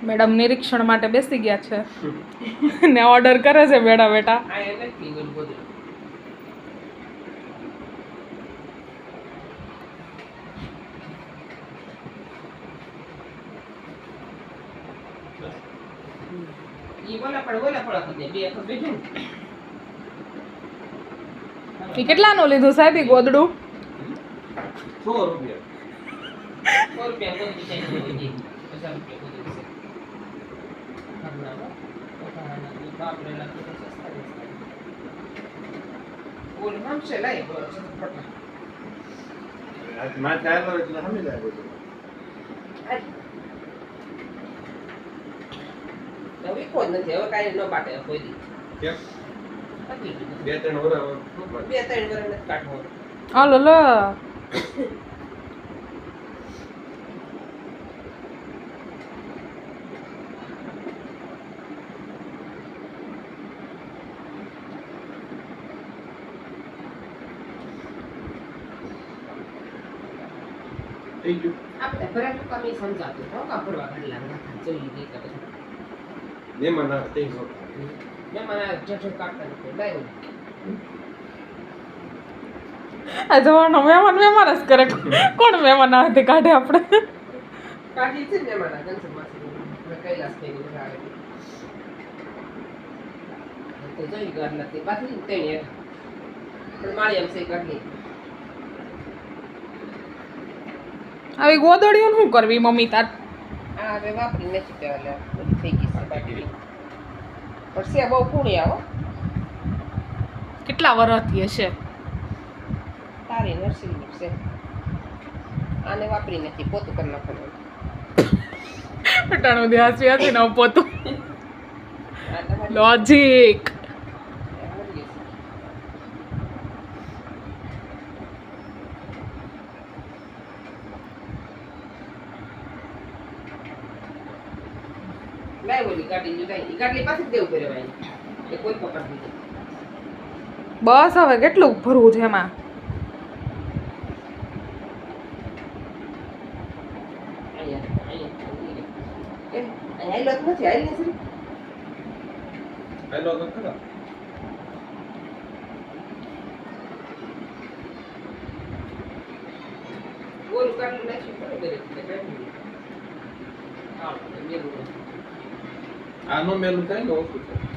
Madam નિરીક્ષણ માટે બેસી ગયા છે ને ઓર્ડર કરે છે બેડા બેટા. એ કેટલાનું લીધું સાહેબ ઈ ગોદડું? 100 રૂપિયા. માથે આવ્યો એટલે સમજી જાય બધું. હવે કોઈ નથી, હવે કાંઈ ન બાટે કોઈ દી. કેમ? પતી ગયું. 2-3 વર્ષ 2-3 વર્ષ નથી કાઢવો. હાલો લો. થઈ ગયું. આપણે ભરાનું કામ એ સમજાતું હો, કાં ભરવા ઘડલા નાખા જોઈ ગઈ કે મહેમાન આવે તે સો. મને જજો કાઢતા નથી લાવ્યો. આ જવાનો મહેમાન મહેમાન જ કરે. કોણ મહેમાન આથી કાઢે આપણે? કાઢી છે ને મારા ગંસર માસી કૈલાસ થઈ ગયું આવે તો જોઈ ઘર નથી બાકી તેણી પણ મારી એમ સે કાઢી. આવી ગોદડીઓ શું કરવી મમ્મી તાર? આ હવે વાપરી નથી પેલા બધી થઈ ગઈ છે બાકી પણ સે બહુ કુણી આવો કેટલા વર્ષથી હશે? તારી નર્સરી છે આને વાપરી નથી પોતું કરી નાખવાનું. પટાણું ધ્યાસી હતી ને પોતું આ તમારી લોજિક. લાઈ બોલી ગાડી લીધી ગાડી પાછી જ દેવું પડે ભાઈ એ કોઈ પકડ દીધી. બસ હવે કેટલું ભરવું છે એમાં? અહીંયા નથી આઈ નથી હેલો તો ખરા. ગોલ કાઢી નાખી બરોબર હા મેલું આનો મેલું થાય ને ઓછું થાય.